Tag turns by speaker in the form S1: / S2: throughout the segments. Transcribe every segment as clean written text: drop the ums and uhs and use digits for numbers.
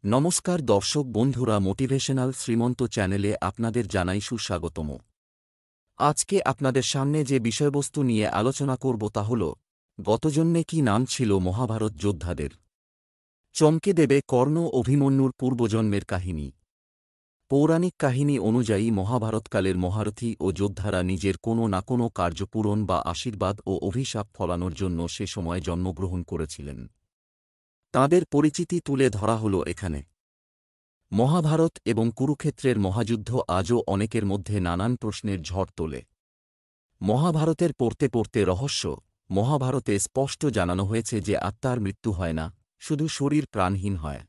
S1: নমস্কার দর্শক বন্ধুরা, মোটিভেশনাল শ্রীমন্ত চ্যানেলে আপনাদের জানাই সুস্বাগতম। আজকে আপনাদের সামনে যে বিষয়বস্তু নিয়ে আলোচনা করব তা হল গতজন্মে কি নাম ছিল মহাভারত যোদ্ধাদের। চমকে দেবে কর্ণ অভিমন্যুর পূর্বজন্মের কাহিনী। পৌরাণিক কাহিনী অনুযায়ী মহাভারতকালের মহারথী ও যোদ্ধারা নিজের কোনো না কোনো কার্যপূরণ বা আশীর্বাদ ও অভিশাপ ফলানোর জন্য সে সময় জন্মগ্রহণ করেছিলেন। তাঁদের পরিচিতি তুলে ধরা হল এখানে। মহাভারত এবং কুরুক্ষেত্রের মহাযুদ্ধ আজও অনেকের মধ্যে নানান প্রশ্নের ঝড় তোলে। মহাভারতের পড়তে পড়তে রহস্য। মহাভারতে স্পষ্ট জানানো হয়েছে যে আত্মার মৃত্যু হয় না, শুধু শরীর প্রাণহীন হয়।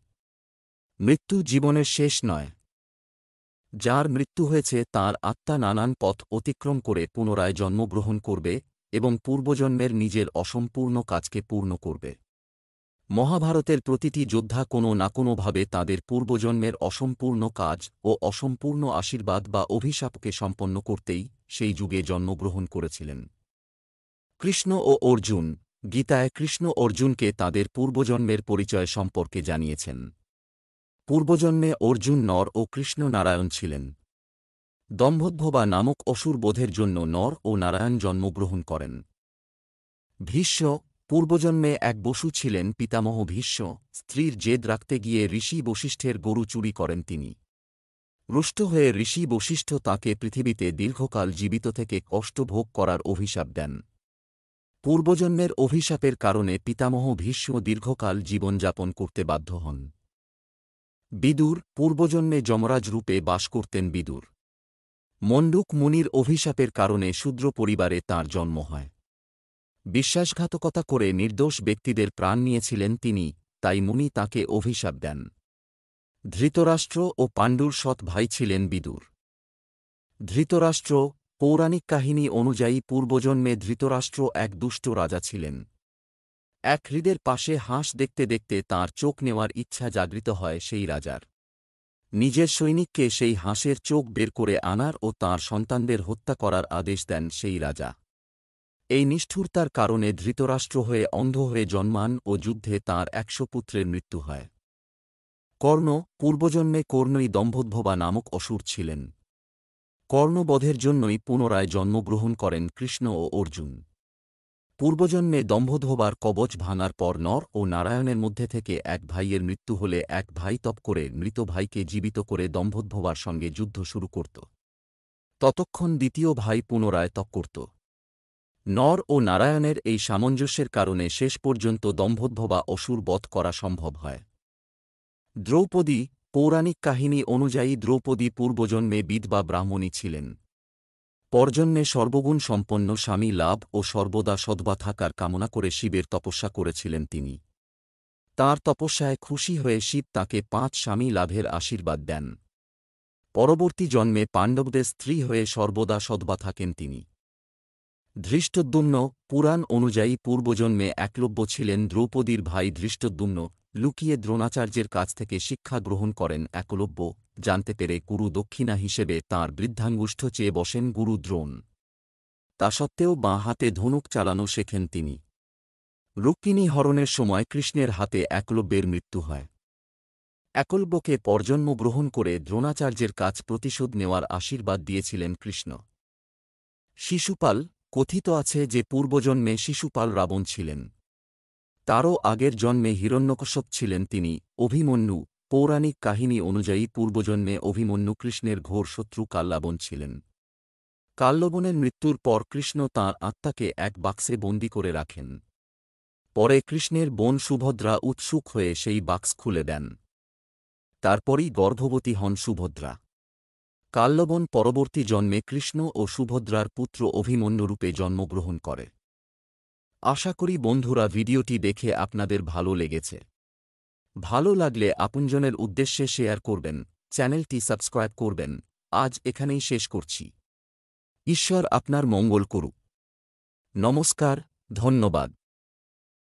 S1: মৃত্যু জীবনের শেষ নয়। যার মৃত্যু হয়েছে তার আত্মা নানান পথ অতিক্রম করে পুনরায় জন্মগ্রহণ করবে এবং পূর্বজন্মের নিজের অসম্পূর্ণ কাজকে পূর্ণ করবে। মহাভারতের প্রতিটি যোদ্ধা কোনো না কোনোভাবে তাঁদের পূর্বজন্মের অসম্পূর্ণ কাজ ও অসম্পূর্ণ আশীর্বাদ বা অভিশাপকে সম্পন্ন করতেই সেই যুগে জন্মগ্রহণ করেছিলেন। কৃষ্ণ ও অর্জুন। গীতায় কৃষ্ণ অর্জুনকে তাঁদের পূর্বজন্মের পরিচয় সম্পর্কে জানিয়েছেন। পূর্বজন্মে অর্জুন নর ও কৃষ্ণ নারায়ণ ছিলেন। দম্ভোদ্ভবা নামক অসুর বধের জন্য নর ও নারায়ণ জন্মগ্রহণ করেন। ভীষ্ম। পূর্বজন্মে এক বসু ছিলেন পিতামহ ভীষ্ম। স্ত্রীর জেদ রাখতে গিয়ে ঋষি বশিষ্ঠের গরু চুরি করেন তিনি। রুষ্ট হয়ে ঋষি বশিষ্ঠ তাঁকে পৃথিবীতে দীর্ঘকাল জীবিত থেকে কষ্ট ভোগ করার অভিশাপ দেন। পূর্বজন্মের অভিশাপের কারণে পিতামহ ভীষ্ম দীর্ঘকাল জীবনযাপন করতে বাধ্য হন। বিদুর। পূর্বজন্মে যমরাজ রূপে বাস করতেন বিদুর। মণ্ডুক মুনির অভিশাপের কারণে শূদ্র পরিবারে তাঁর জন্ম হয়। বিশ্বাসঘাতকতা করে নির্দোষ ব্যক্তিদের প্রাণ নিয়েছিলেন তিনি, তাই মুনি তাঁকে অভিশাপ দেন। ধৃতরাষ্ট্র ও পাণ্ডুর সৎ ভাই ছিলেন বিদুর। ধৃতরাষ্ট্র। পৌরাণিক কাহিনী অনুযায়ী পূর্বজন্মে ধৃতরাষ্ট্র এক দুষ্ট রাজা ছিলেন। এক হ্রদের পাশে হাঁস দেখতে দেখতে তাঁর চোখ নেওয়ার ইচ্ছা জাগৃত হয় সেই রাজার। নিজের সৈনিককে সেই হাঁসের চোখ বের করে আনার ও তাঁর সন্তানদের হত্যা করার আদেশ দেন সেই রাজা। এই নিষ্ঠুরতার কারণে ধৃতরাষ্ট্র হয়ে অন্ধ হয়ে জন্মান ও যুদ্ধে তাঁর ১০০ পুত্রের মৃত্যু হয়। কর্ণ। পূর্বজন্মে কর্ণই দম্ভোদ্ভবা নামক অসুর ছিলেন। কর্ণবধের জন্যই পুনরায় জন্মগ্রহণ করেন কৃষ্ণ ও অর্জুন। পূর্বজন্মে দম্ভোদ্ভবার কবচ ভাঙার পর নর ও নারায়ণের মধ্যে থেকে এক ভাইয়ের মৃত্যু হলে এক ভাই তপ করে মৃত ভাইকে জীবিত করে দম্ভোদ্ভবার সঙ্গে যুদ্ধ শুরু করত। ততক্ষণ দ্বিতীয় ভাই পুনরায় তপ করত। নর ও নারায়ণের এই সামঞ্জস্যের কারণে শেষ পর্যন্ত দম্ভোদ্ভবা অসুর বধ করা সম্ভব হয়। দ্রৌপদী। পৌরাণিক কাহিনী অনুযায়ী দ্রৌপদী পূর্বজন্মে বিধবা ব্রাহ্মণী ছিলেন। পরজন্মে সর্বগুণ সম্পন্ন স্বামী লাভ ও সর্বদা সদ্বা থাকার কামনা করে শিবের তপস্যা করেছিলেন তিনি। তাঁর তপস্যায় খুশি হয়ে শিব তাঁকে ৫ স্বামী লাভের আশীর্বাদ দেন। পরবর্তী জন্মে পাণ্ডবদের স্ত্রী হয়ে সর্বদা সদ্বা থাকেন তিনি। ধৃষ্টদ্যুম্ন। পুরাণ অনুযায়ী পূর্বজন্মে একলব্য ছিলেন দ্রৌপদীর ভাই ধৃষ্টদ্যুম্ন। লুকিয়ে দ্রোণাচার্যের কাছ থেকে শিক্ষা গ্রহণ করেন একলব্য। জানতে পেরে গুরু দক্ষিণা হিসেবে তাঁর বৃদ্ধাঙ্গুষ্ঠ চেয়ে বসেন গুরু দ্রোণ। তা সত্ত্বেও বাঁ হাতে ধনুক চালানো শেখেন তিনি। রুক্মিণী হরণের সময় কৃষ্ণের হাতে একলব্যের মৃত্যু হয়। একলব্যকে পরজন্ম গ্রহণ করে দ্রোণাচার্যের কাছ প্রতিশোধ নেওয়ার আশীর্বাদ দিয়েছিলেন কৃষ্ণ। শিশুপাল। কথিত আছে যে পূর্বজন্মে শিশুপাল রাবণ ছিলেন। তারও আগের জন্মে হিরণ্যকশ্যপ ছিলেন তিনি। অভিমন্যু। পৌরাণিক কাহিনী অনুযায়ী পূর্বজন্মে অভিমন্যু কৃষ্ণের ঘোর শত্রু কাল্যাবন ছিলেন। কাল্যবনের মৃত্যুর পর কৃষ্ণ তাঁর আত্মাকে এক বাক্সে বন্দী করে রাখেন। পরে কৃষ্ণের বোন সুভদ্রা উৎসুক হয়ে সেই বাক্স খুলে দেন। তারপরই গর্ভবতী হন সুভদ্রা। কাল্যবন পরবর্তী জন্মে কৃষ্ণ ও সুভদ্রার পুত্র অভিমন্যুরূপে জন্মগ্রহণ করে। আশা করি বন্ধুরা ভিডিওটি দেখে আপনাদের ভালো লেগেছে। ভালো লাগলে আপনজনের উদ্দেশ্যে শেয়ার করবেন, চ্যানেলটি সাবস্ক্রাইব করবেন। আজ এখানেই শেষ করছি। ঈশ্বর আপনার মঙ্গল করুক। নমস্কার, ধন্যবাদ।